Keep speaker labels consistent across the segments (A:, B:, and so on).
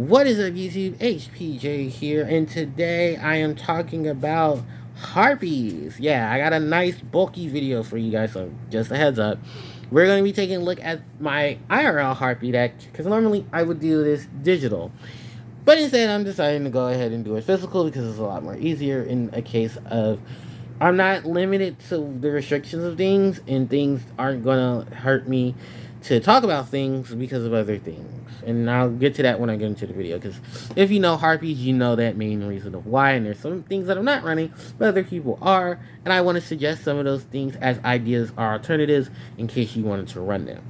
A: What is up, YouTube? HPJ here, and today I am talking about Harpies. Yeah, I got a nice bulky video for you guys, so just a heads up. We're going to be taking a look at my IRL Harpie deck, because normally I would do this digital. But instead, I'm deciding to go ahead and do it physical because it's a lot more easier in a case of I'm not limited to the restrictions of things, and things aren't going to hurt me to talk about things because of other things. And I'll get to that when I get into the video, because if you know Harpies, you know that main reason of why, and there's some things that I'm not running, but other people are, and I want to suggest some of those things as ideas or alternatives in case you wanted to run them.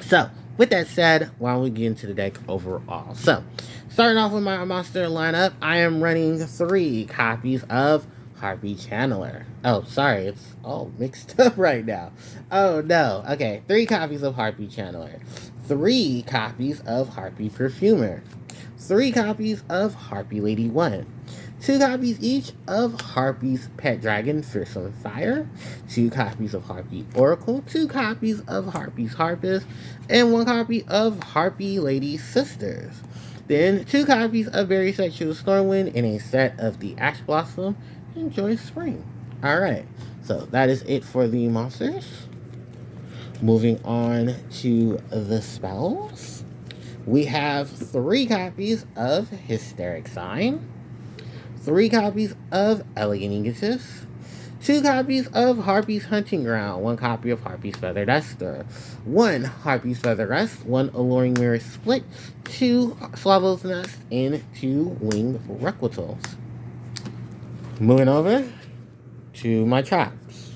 A: So, with that said, why don't we get into the deck overall? So, starting off with my monster lineup, I am running 3 copies of Harpie Channeler. Oh, sorry, it's all mixed up right now. Oh no, okay, 3 copies of Harpie Channeler, 3 copies of Harpie Perfumer, 3 copies of Harpie Lady 1, 2 copies each of Harpie's Pet Dragon Fearsome Fire, 2 copies of Harpie Oracle, 2 copies of Harpie's Harpist, and 1 copy of Harpie Lady Sisters. Then 2 copies of Berry Sexual Stormwind and a set of the Ash Blossom. Enjoy spring. Alright, so that is it for the monsters. Moving on to the spells. We have 3 copies of Hysteric Sign, 3 copies of Elegant Egotist, 2 copies of Harpie's Hunting Ground, 1 copy of Harpie's Feathered Esther, 1 Harpie's Feather Rest, 1 Alluring Mirror Split, 2 Swallow's Nest, and 2 Winged Requitals. Moving over to my traps.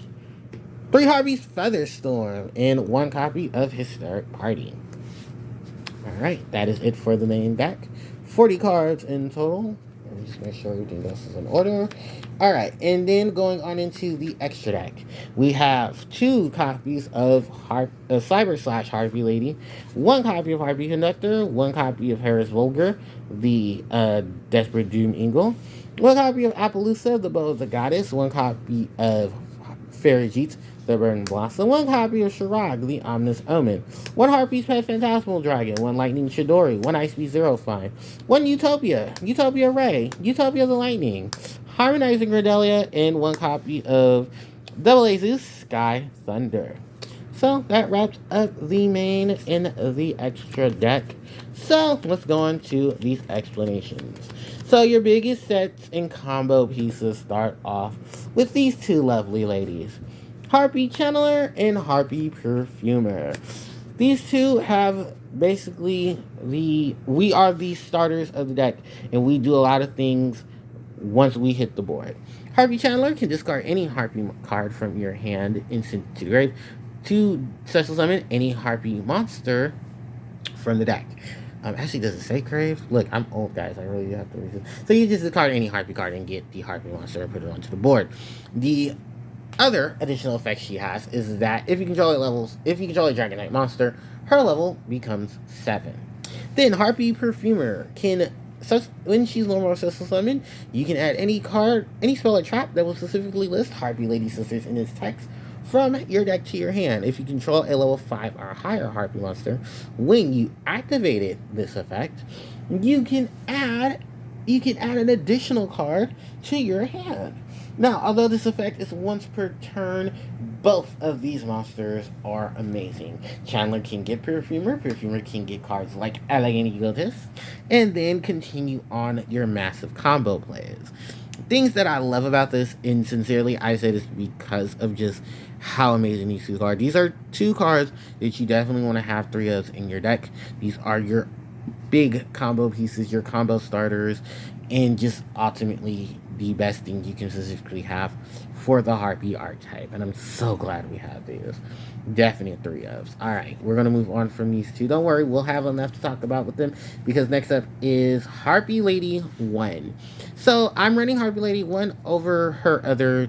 A: 3 Harpie's Feather Storm, and 1 copy of Hysteric Party. Alright, that is it for the main deck. 40 cards in total. Let me just make sure everything else is in order. Alright, and then going on into the extra deck. We have 2 copies of Cyber / Harpie Lady, 1 copy of Harpie Conductor, 1 copy of Harris Vulgar, the Desperate Doom Eagle, 1 copy of Appaloosa, the Bow of the Goddess, 1 copy of Farigite, the Burning Blossom, 1 copy of Shirag, the Ominous Omen, 1 Harpie's Pet Phantasmal Dragon, 1 Lightning Chidori, 1 Ice Beast Zero Fine, 1 Utopia Ray, Utopia the Lightning, Harmonizing Redelia, and 1 copy of Double Azus Sky Thunder. So that wraps up the main in the extra deck. So let's go on to these explanations. So your biggest sets and combo pieces start off with these 2 lovely ladies, Harpie Channeler and Harpie Perfumer. These 2 have basically we are the starters of the deck, and we do a lot of things once we hit the board. Harpie Channeler can discard any Harpie card from your hand and send it to the grave to special summon any Harpie monster from the deck. Actually, does it say grave? Look, I'm old, guys. I really have to read it. So you just discard any Harpie card and get the Harpie monster and put it onto the board. The other additional effect she has is that if you control a Dragon Knight monster, her level becomes 7. Then Harpie Perfumer can, when she's normal special summon, you can add any card, any spell or trap that will specifically list Harpie Lady Sisters in its text from your deck to your hand. If you control a level 5 or higher Harpie monster, when you activated this effect, you can add an additional card to your hand. Now, although this effect is once per turn, both of these monsters are amazing. Channeler can get Perfumer can get cards like Elegant Egotist, and then continue on your massive combo plays. Things that I love about this, and sincerely I say this because of just how amazing these 2 cards. These are 2 cards that you definitely want to have 3 of in your deck. These are your big combo pieces, your combo starters, and just ultimately the best thing you can specifically have for the Harpie archetype. And I'm so glad we have these. Definite 3 ofs. Alright, we're going to move on from these 2. Don't worry, we'll have enough to talk about with them, because next up is Harpie Lady 1. So I'm running Harpie Lady 1 over her other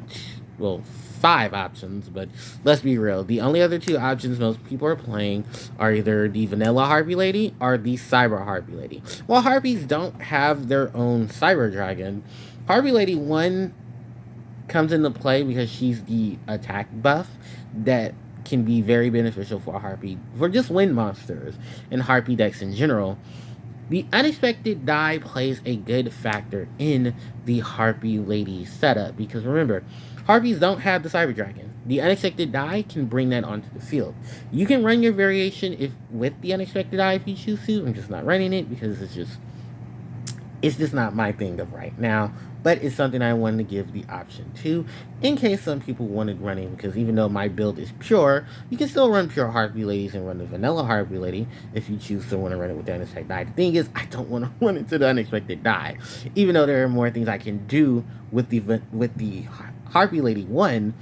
A: 5 options, but let's be real. The only other 2 options most people are playing are either the vanilla Harpie Lady or the Cyber Harpie Lady. While Harpies don't have their own Cyber Dragon, Harpie Lady 1 comes into play because she's the attack buff that can be very beneficial for Harpie, for just wind monsters and Harpie decks in general. The unexpected die plays a good factor in the Harpie Lady setup because remember, Harpies don't have the Cyber Dragon. The unexpected die can bring that onto the field. You can run your variation if with the unexpected die if you choose to. I'm just not running it because it's just not my thing of right now, but it's something I wanted to give the option to in case some people wanted running, because even though my build is pure, you can still run pure Harpie Ladies and run the vanilla Harpie Lady if you choose to want to run it with the unexpected die. The thing is, I don't want to run into the unexpected die, even though there are more things I can do with the Harpie Lady 1.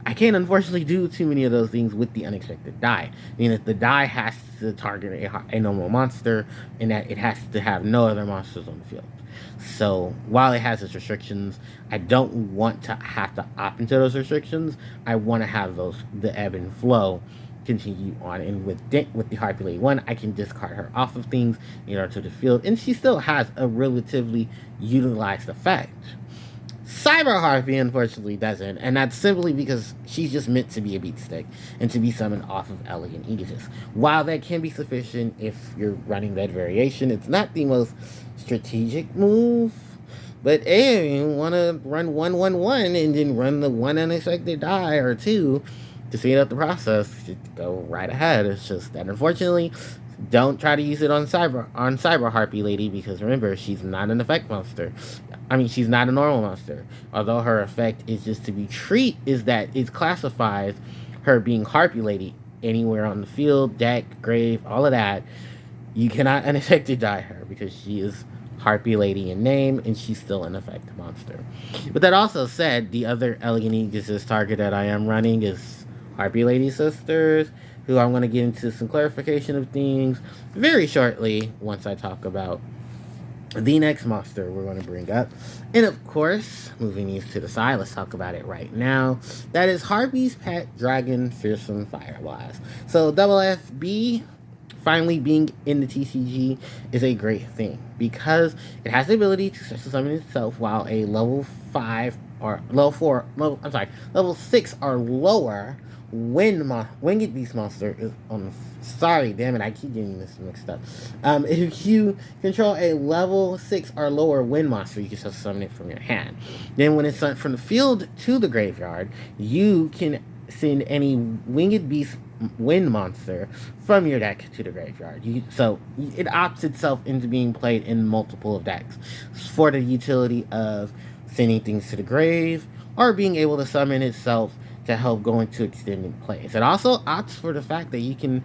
A: I can't unfortunately do too many of those things with the unexpected die. I mean, if the die has to target a normal monster, and that it has to have no other monsters on the field. So while it has its restrictions, I don't want to have to opt into those restrictions. I want to have the ebb and flow continue on. And with the Harpie Lady 1, I can discard her off of things in order to the field, and she still has a relatively utilized effect. Cyber Harpie, unfortunately, doesn't, and that's simply because she's just meant to be a beat stick and to be summoned off of Elegant Aegis. While that can be sufficient if you're running that variation, it's not the most strategic move. But hey, you want to run 1-1-1 and then run the one unexpected die or two to speed up the process, go right ahead. It's just that, unfortunately, don't try to use it on Cyber Harpie Lady because remember, she's not an effect monster. I mean, she's not a normal monster. Although her effect is just to be it classifies her being Harpie Lady anywhere on the field, deck, grave, all of that. You cannot unaffected die her because she is Harpie Lady in name and she's still an effect monster. But that also said, the other Elegant Aegis target that I am running is Harpie Lady Sisters, who I'm going to get into some clarification of things very shortly once I talk about the next monster we're going to bring up. And of course, moving these to the side, let's talk about it right now. That is Harpie's pet dragon, Fearsome Firewise. So double FB finally being in the TCG is a great thing because it has the ability to special summon itself while a level 5 or level 6 or lower Winged Beast monster is on. Sorry, damn it, I keep getting this mixed up. If you control a level 6 or lower wind monster, you can just summon it from your hand. Then when it's sent from the field to the graveyard, you can send any Winged Beast wind monster from your deck to the graveyard. So it opts itself into being played in multiple of decks for the utility of sending things to the grave or being able to summon itself to help go into extended plays. It also opts for the fact that you can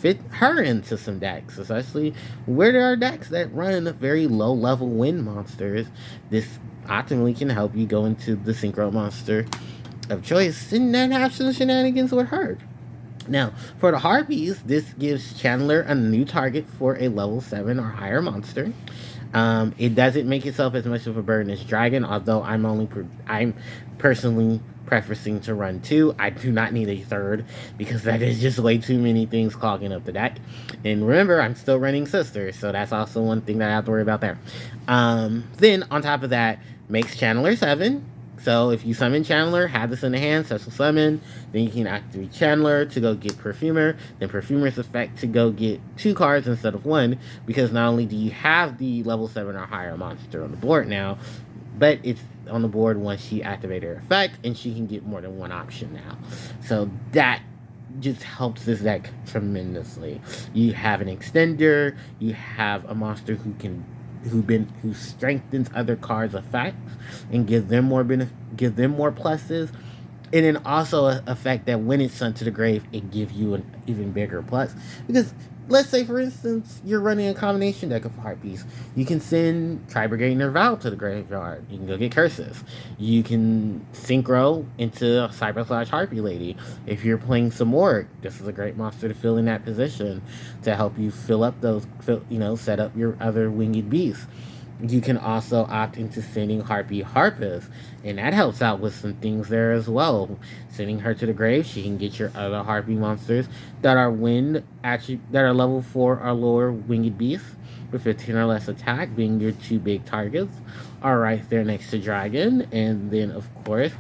A: fit her into some decks, especially where there are decks that run very low level wind monsters. This optimally can help you go into the synchro monster of choice and then have some shenanigans with her. Now, for the Harpies, this gives Chandler a new target for a level 7 or higher monster. It doesn't make itself as much of a burden as Dragon, although I'm personally preferring to run 2. I do not need a 3rd because that is just way too many things clogging up the deck. And remember, I'm still running Sisters, so that's also one thing that I have to worry about there. Then, on top of that, makes Chandler 7. So if you summon Chandler, have this in the hand, special summon, then you can activate Chandler to go get Perfumer, then Perfumer's effect to go get 2 cards instead of 1, because not only do you have the level 7 or higher monster on the board now, but it's on the board once she activates her effect, and she can get more than 1 option now. So that just helps this deck tremendously. You have an extender, you have a monster who strengthens other cards' effects and give them more pluses, and then also a effect that when it's sent to the grave, it gives you an even bigger plus. Because let's say, for instance, you're running a combination deck of Harpies. You can send Tri-Brigade Nerval to the graveyard. You can go get curses. You can synchro into Cyber / Harpie Lady. If you're playing Simorgh, this is a great monster to fill in that position to help you set up your other winged beasts. You can also opt into sending Harpie Harpus, and that helps out with some things there as well. Sending her to the grave, she can get your other Harpie monsters that are level 4 or lower winged beasts. with 15 or less attack, being your 2 big targets, are right there next to Dragon. And then, of course,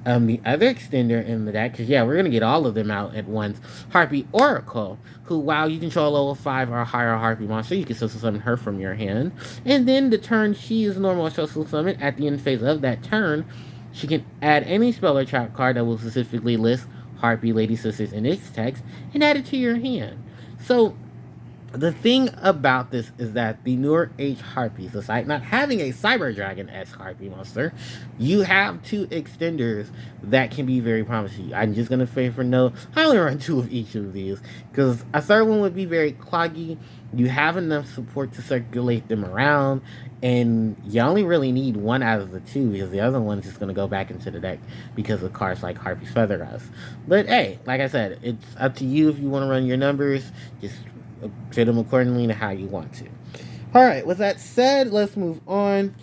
A: the other extender in the deck, because yeah, we're going to get all of them out at once, Harpie Oracle, who, while you control a level 5 or higher Harpie monster, you can social summon her from your hand. And then the turn she is normal social summon, at the end phase of that turn, she can add any spell or trap card that will specifically list Harpie Lady Sisters in its text and add it to your hand. So the thing about this is that the newer H Harpies, despite not having a Cyber Dragon-esque Harpie monster, you have 2 extenders that can be very promising. I'm just going to say for no, I only run 2 of each of these, because a third one would be very cloggy. You have enough support to circulate them around, and you only really need 1 out of the 2, because the other one's just going to go back into the deck because of cards like Harpie's Feather Rust. But hey, like I said, it's up to you if you want to run your numbers. Just fit them accordingly to how you want to. Alright, with that said, let's move on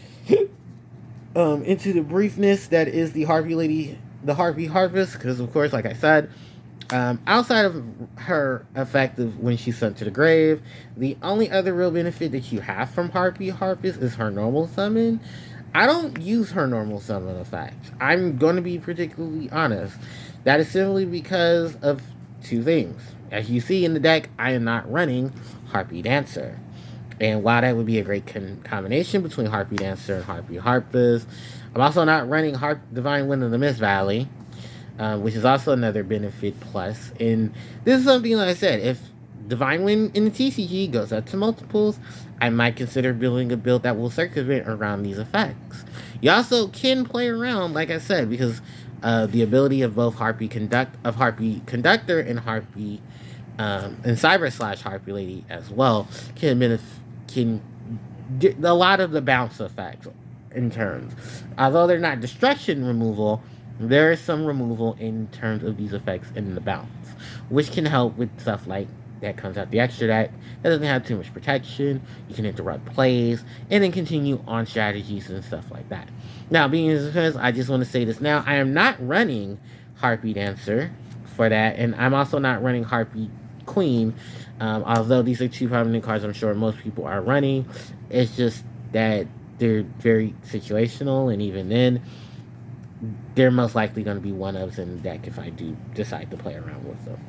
A: into the briefness that is the Harpie Lady, the Harpie Harpist, because of course, like I said, outside of her effect of when she's sent to the grave, the only other real benefit that you have from Harpie Harpist is her normal summon. I don't use her normal summon effect. I'm going to be particularly honest. That is simply because of 2 things. As you see in the deck, I am not running Harpie Dancer. And while that would be a great combination between Harpie Dancer and Harpie Harpist, I'm also not running Divine Wind of the Mist Valley, which is also another benefit plus. And this is something like I said, if Divine Wind in the TCG goes up to multiples, I might consider building a build that will circumvent around these effects. You also can play around, like I said, because the ability of both Harpie Conductor and Harpie and Cyber / Harpie Lady as well can a lot of the bounce effects in turns. Although they're not destruction removal, there is some removal in terms of these effects in the bounce, which can help with stuff like that comes out the extra deck that doesn't have too much protection. You can interrupt plays and then continue on strategies and stuff like that. Now, being as because I just want to say this now, I am not running Harpie Dancer for that, and I'm also not running Harpie Queen, although these are 2 prominent cards I'm sure most people are running. It's just that they're very situational, and even then, they're most likely going to be one-ofs in the deck if I do decide to play around with them.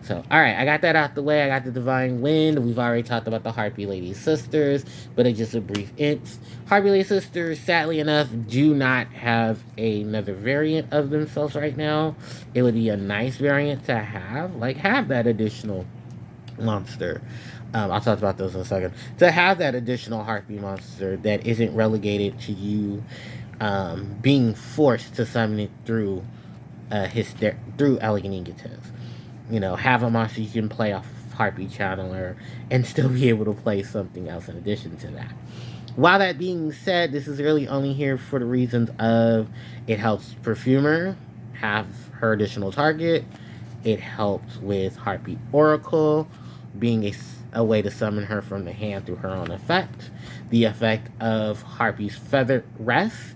A: So, alright, I got that out the way. I got the Divine Wind. We've already talked about the Harpie Lady Sisters, but it's just a brief int. Harpie Lady Sisters, sadly enough, do not have another variant of themselves right now. It would be a nice variant to have. Like, have that additional monster. I'll talk about those in a second. To have that additional Harpie monster that isn't relegated to you being forced to summon it through Elegant Egotism. You know, have a monster you can play off Harpie Channeler and still be able to play something else in addition to that. While that being said, this is really only here for the reasons of it helps Perfumer have her additional target. It helps with Harpie Oracle being a way to summon her from the hand through her own effect. The effect of Harpie's Feather Rest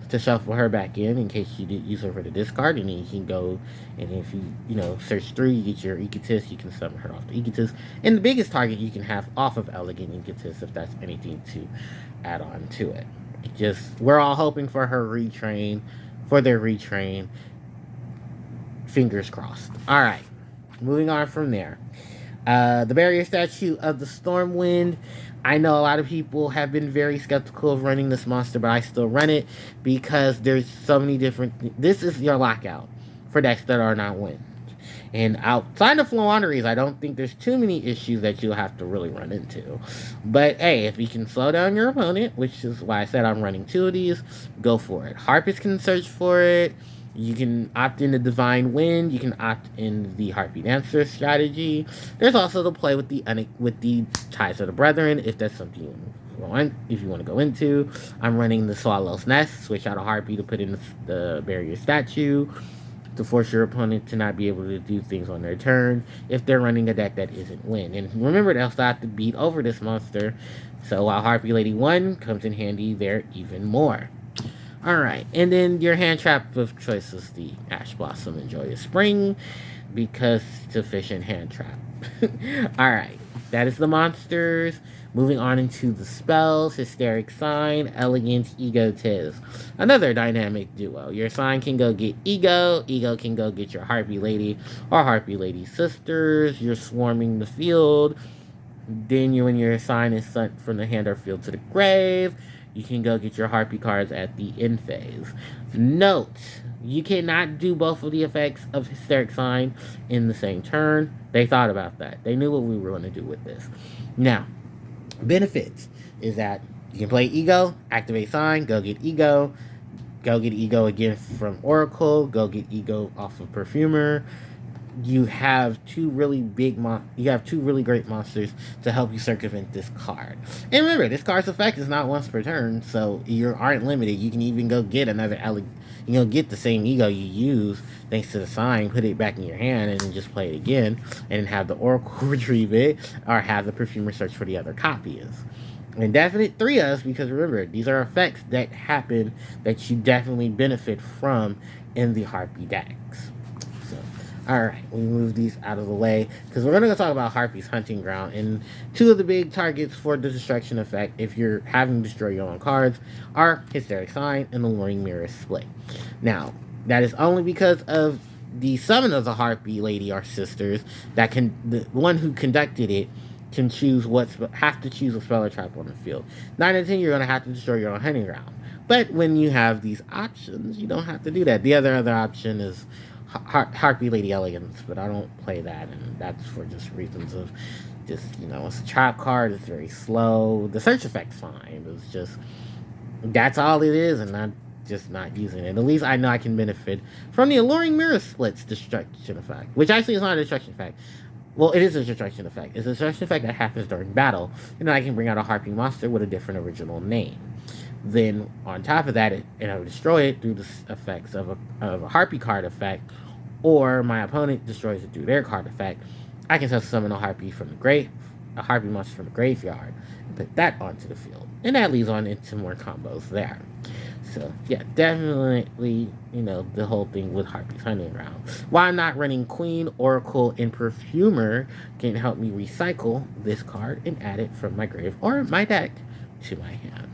A: to shuffle her back in case you did use her for the discard, and then you can go, and if you search through, you get your Egotist, you can summon her off the Egotist, and the biggest target you can have off of Elegant Egotist if that's anything to add on to it. We're all hoping for their retrain. Fingers crossed. Alright, moving on from there. The barrier statue of the Stormwind. I know a lot of people have been very skeptical of running this monster, but I still run it because there's so many different... This is your lockout for decks that are not wind. And outside of Floowanderees, I don't think there's too many issues that you'll have to really run into. But hey, if you can slow down your opponent, which is why I said I'm running 2 of these, go for it. Harpist can search for it. You can opt in the Divine Wind. You can opt in the Harpie Dancer strategy. There's also the play with the Ties of the Brethren, if that's something you want to go into. I'm running the Swallow's Nest. Switch out a Harpie to put in the barrier statue to force your opponent to not be able to do things on their turn if they're running a deck that isn't wind. And remember, they'll still have to beat over this monster. So while Harpie Lady 1 comes in handy there even more. Alright, and then your hand trap of choice is the Ash Blossom and Joyous Spring, because it's efficient hand trap. Alright, that is the monsters. Moving on into the spells, Hysteric Sign, Elegant Egotist. Another dynamic duo. Your sign can go get Ego, Ego can go get your Harpie Lady or Harpie Lady sisters. You're swarming the field. Then you and your sign is sent from the hand or field to the grave. You can go get your Harpy cards at the end phase. Note, you cannot do both of the effects of Hysteric Sign in the same turn. They thought about that. They knew what we were going to do with this. Now, benefits is that you can play Ego, activate Sign, go get Ego again from Oracle, go get Ego off of Perfumer. You have two really great monsters to help you circumvent this card. And remember, this card's effect is not once per turn, so you aren't limited. You can even go get get the same Ego you use thanks to the sign, put it back in your hand, and then just play it again, and have the Oracle retrieve it, or have the Perfumer search for the other copies. And definite 3s, because remember, these are effects that happen that you definitely benefit from in the Harpie decks. So, alright, we move these out of the way, because we're going to talk about Harpie's Hunting Ground, and two of the big targets for the destruction effect, if you're having to destroy your own cards, are Hysteric Sign and Alluring Mirror Split. Now, that is only because of the summon of the Harpie Lady or Sisters, the one who conducted it can have to choose a spell or trap on the field. 9 out of 10, you're going to have to destroy your own hunting ground. But when you have these options, you don't have to do that. The other option is Harpie Lady Elegance, but I don't play that, and that's for just reasons of it's a trap card, it's very slow. The search effect's fine. It's just, that's all it is, and I'm just not using it. At least I know I can benefit from the Alluring Mirror Split's destruction effect, which actually is not a destruction effect. Well, it is a destruction effect. It's a destruction effect that happens during battle. And I can bring out a Harpie monster with a different original name. Then, on top of that, I will destroy it through the effects of a Harpie card effect, or my opponent destroys it through their card effect. I can summon a Harpie monster from the graveyard, and put that onto the field. And that leads on into more combos there. So, yeah, definitely, the whole thing with Harpie's Hunting Ground. While I'm not running Queen, Oracle, and Perfumer, can help me recycle this card and add it from my grave or my deck to my hand.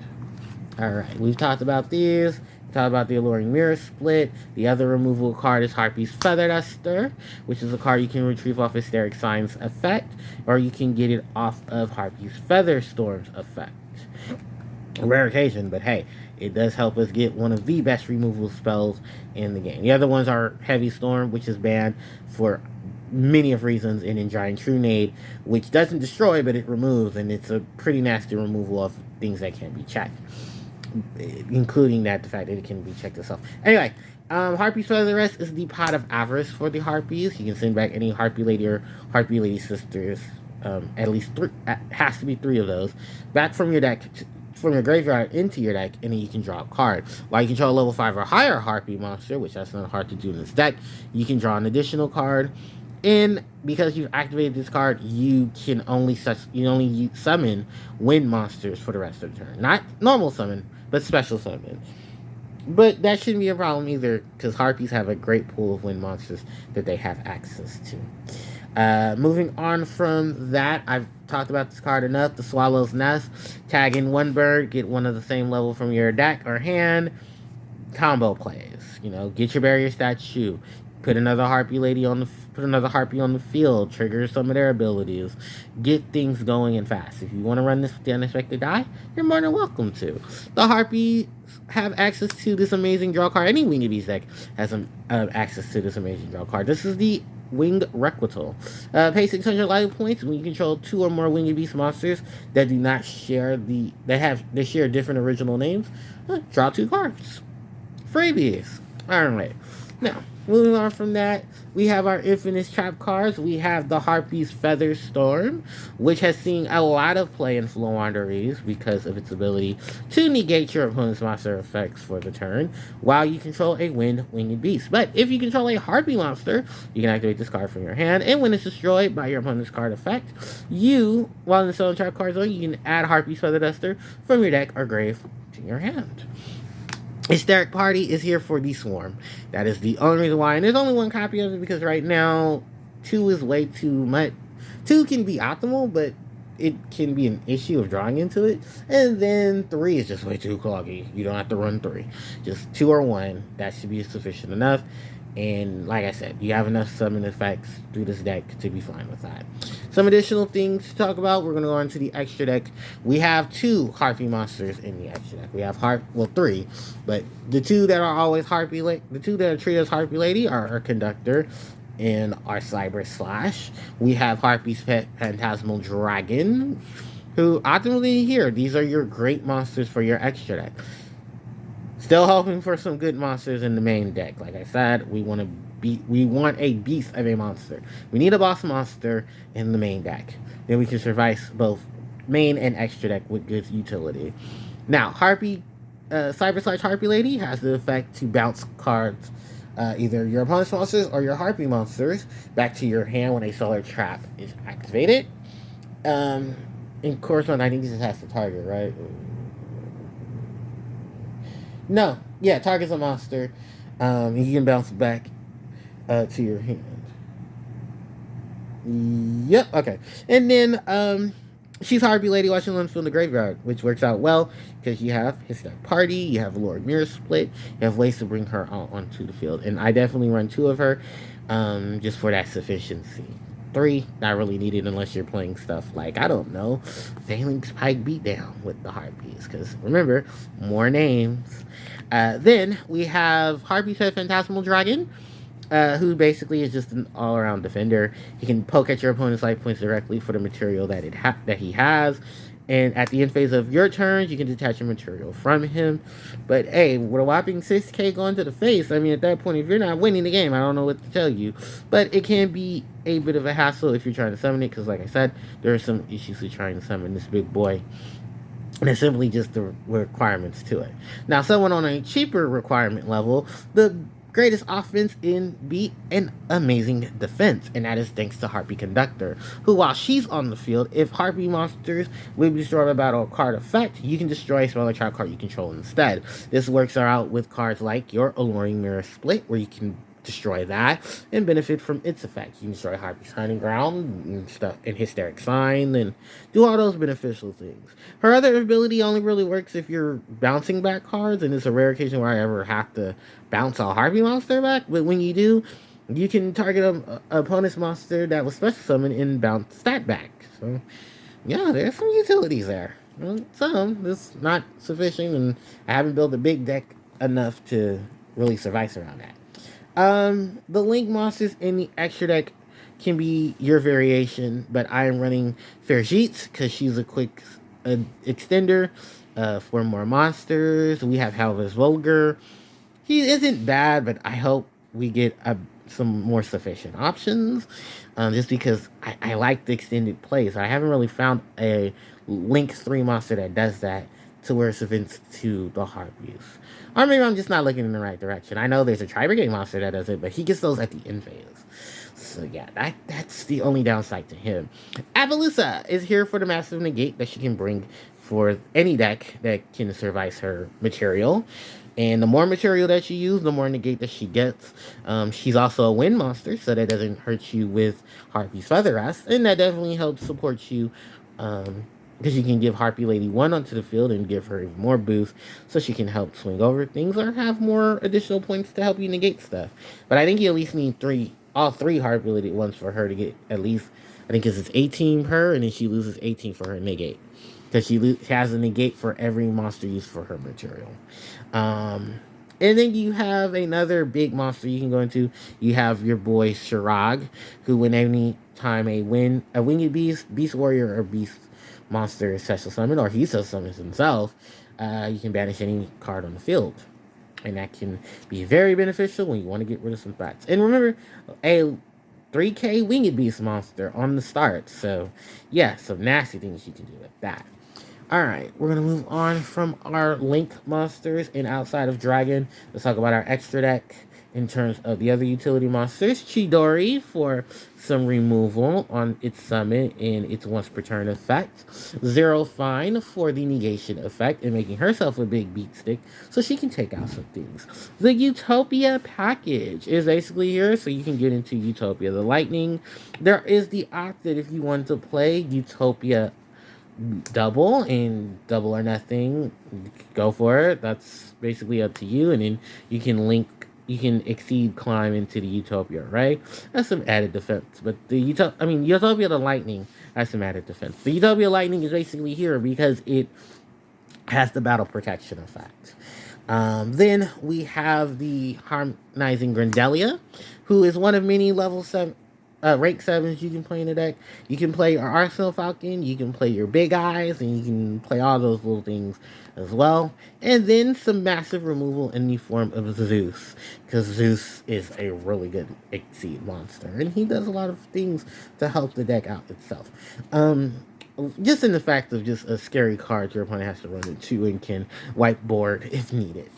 A: Alright, we've talked about these. We talked about the Alluring Mirror Split. The other removable card is Harpie's Feather Duster, which is a card you can retrieve off Hysteric Sign's effect, or you can get it off of Harpie's Feather Storm's effect. A rare occasion, but hey, it does help us get one of the best removal spells in the game. The other ones are Heavy Storm, which is banned for many of reasons, and in Giant Trunade, which doesn't destroy, but it removes, and it's a pretty nasty removal of things that can be checked, including the fact that it can be checked itself. Anyway, Harpie's Feather Rest is the Pot of Avarice for the Harpies. You can send back any Harpie Lady or Harpie Lady Sisters, at least 3, has to be 3 of those, back from your deck, from your graveyard into your deck, and then you can draw a card. While you control a level 5 or higher Harpie monster, which that's not hard to do in this deck, you can draw an additional card. And because you've activated this card, you can only summon wind monsters for the rest of the turn. Not normal summon, but special summon. But that shouldn't be a problem either, because Harpies have a great pool of wind monsters that they have access to. Moving on from that, I've talked about this card enough. The Swallow's Nest. Tag in 1 bird, get one of the same level from your deck or hand. Combo plays. Get your barrier statue. Put another Harpie on the field. Trigger some of their abilities. Get things going and fast. If you want to run this with the Unexpected Die, you're more than welcome to. The Harpie have access to this amazing draw card. Any Winged Beast deck has access to this amazing draw card. This is the Winged Requital. Pay 600 life points when you control 2 or more Winged Beast monsters that do not share they share different original names. Draw 2 cards. Freebies. Alright. Now, moving on from that, we have our Infinite Trap cards. We have the Harpie's Feather Storm, which has seen a lot of play in Floowanderees because of its ability to negate your opponent's monster effects for the turn while you control a Winged Beast. But if you control a Harpie monster, you can activate this card from your hand, and when it's destroyed by your opponent's card effect, while in the Stolen Trap card zone, you can add Harpie's Feather Duster from your deck or grave to your hand. Hysteric Party is here for the Swarm. That is the only reason why. And there's only 1 copy of it because right now, 2 is way too much. 2 can be optimal, but it can be an issue of drawing into it. And then 3 is just way too cloggy. You don't have to run 3. Just 2 or 1. That should be sufficient enough. And like I said, you have enough summon effects through this deck to be fine with that. Some additional things to talk about. We're going to go on to the extra deck. We have 2 Harpie monsters in the extra deck. We have 3, but the 2 that are always the 2 that are treated as Harpie Lady are our Conductor and our Cyber Slash. We have Harpie's Pet Phantasmal Dragon, who ultimately here, these are your great monsters for your extra deck. Still hoping for some good monsters in the main deck. Like I said, we want a beast of a monster. We need a boss monster in the main deck. Then we can survive both main and extra deck with good utility. Now, Cyber Slash Harpie Lady has the effect to bounce cards, either your opponent's monsters or your Harpie monsters, back to your hand when a Solar Trap is activated. In correspondence, I think this has to target, right? No, yeah, target's a monster. You can bounce back to your hand. Yep, okay. And then she's Harpie Lady watching them from the graveyard, which works out well because you have Hysteric Party, you have Lord Mirror Split, you have ways to bring her out onto the field. And I definitely run 2 of her just for that sufficiency. 3, not really needed unless you're playing stuff like, I don't know, Phalanx Pike Beatdown with the Harpies. Because remember, more names. Then we have Harpie's Pet Phantasmal Dragon, who basically is just an all-around defender. He can poke at your opponent's life points directly for the material that he has. And at the end phase of your turn, you can detach your material from him. But hey, with a whopping 6k going to the face, I mean, at that point, if you're not winning the game, I don't know what to tell you. But it can be a bit of a hassle if you're trying to summon it, because like I said, there are some issues with trying to summon this big boy. And it's simply just the requirements to it. Now, someone on a cheaper requirement level, the greatest offense in be an amazing defense, and that is thanks to Harpie Conductor, who, while she's on the field, if Harpie monsters will be destroyed by battle card effect, you can destroy a smaller child card you control instead. This works out with cards like your Alluring Mirror Split, where you can destroy that and benefit from its effect. You can destroy Harpie's Hunting Ground and stuff, and Hysteric Sign, and do all those beneficial things. Her other ability only really works if you're bouncing back cards, and it's a rare occasion where I ever have to bounce a Harpie monster back. But when you do, you can target an opponent's monster that was special summoned and bounce that back. So yeah, there's some utilities there. Some, it's not sufficient, and I haven't built a big deck enough to really survive around that. The Link monsters in the extra deck can be your variation, but I am running Fearsome because she's a quick extender for more monsters. We have Halva's Vulgar. He isn't bad, but I hope we get some more sufficient options, just because I like the extended plays. I haven't really found a Link 3 monster that does that to where it's events to the Harpies. Or maybe I'm just not looking in the right direction. I know there's a Tri-Brigade monster that does it, but he gets those at the end phase. So yeah, that's the only downside to him. Appaloosa is here for the massive negate that she can bring for any deck that can survive her material. And the more material that you use, the more negate that she gets. She's also a wind monster, so that doesn't hurt you with Harpie's Feather Rest. And that definitely helps support you, because you can give Harpie Lady 1 onto the field and give her even more boost, so she can help swing over things or have more additional points to help you negate stuff. But I think you at least need all three Harpie Lady ones for her to get at least, I think it's 18 per, and then she loses 18 for her negate. Because she has a negate for every monster used for her material. And then you have another big monster you can go into. You have your boy Simorgh, who when any time a winged beast warrior, or beast monster is special summon, or he self summons himself, you can banish any card on the field. And that can be very beneficial when you want to get rid of some threats. And remember, a 3k winged beast monster on the start. So yeah, some nasty things you can do with that. Alright, we're going to move on from our Link monsters and outside of Dragon. Let's talk about our extra deck in terms of the other utility monsters. Chidori for some removal on its summon and its once per turn effect. Zero Fine for the negation effect and making herself a big beat stick so she can take out some things. The Utopia package is basically here so you can get into Utopia the Lightning. There is the opt that if you want to play Utopia double and double or nothing, go for it. That's basically up to you. And then you can exceed climb into the Utopia, right? That's some added defense. But the Utopia the Lightning has some added defense. The Utopia Lightning is basically here because it has the battle protection effect. Then we have the Harmonizing Grindelia, who is one of many level 7, rank 7s you can play in the deck. You can play your Arsenal Falcon, you can play your Big Eyes, and you can play all those little things as well. And then some massive removal in the form of Zeus, because Zeus is a really good Exceed monster, and he does a lot of things to help the deck out itself. Just in the fact of just a scary card your opponent has to run into and can wipe board if needed.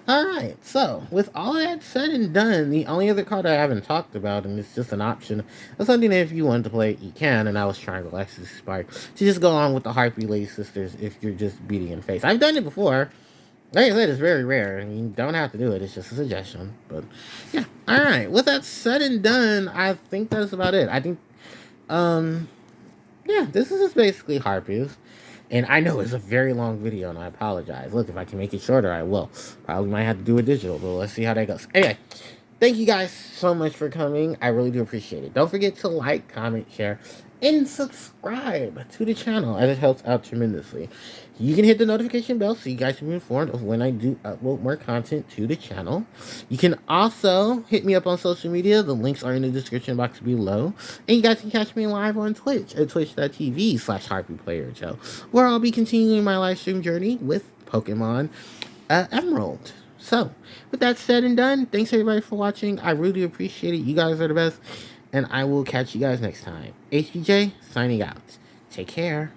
A: Alright, so with all that said and done, the only other card I haven't talked about, and it's just an option, of something that if you want to play it, you can, and I was trying to Alexis Spark, to just go on with the Harpie Lady Sisters if you're just beating in face. I've done it before. Like I said, it's very rare. You don't have to do it. It's just a suggestion. But, yeah. Alright, with that said and done, I think that's about it. I think, yeah, this is just basically Harpies. And I know it's a very long video, and I apologize. Look, if I can make it shorter, I will. Probably might have to do it digital, but let's see how that goes. Anyway, thank you guys so much for coming. I really do appreciate it. Don't forget to like, comment, share, and subscribe to the channel, as it helps out tremendously. You can hit the notification bell so you guys can be informed of when I do upload more content to the channel. You can also hit me up on social media. The links are in the description box below. And you guys can catch me live on Twitch at twitch.tv/HarpiePlayerJoe, where I'll be continuing my live stream journey with Pokemon Emerald. So, with that said and done, thanks everybody for watching. I really appreciate it. You guys are the best. And I will catch you guys next time. HPJ, signing out. Take care.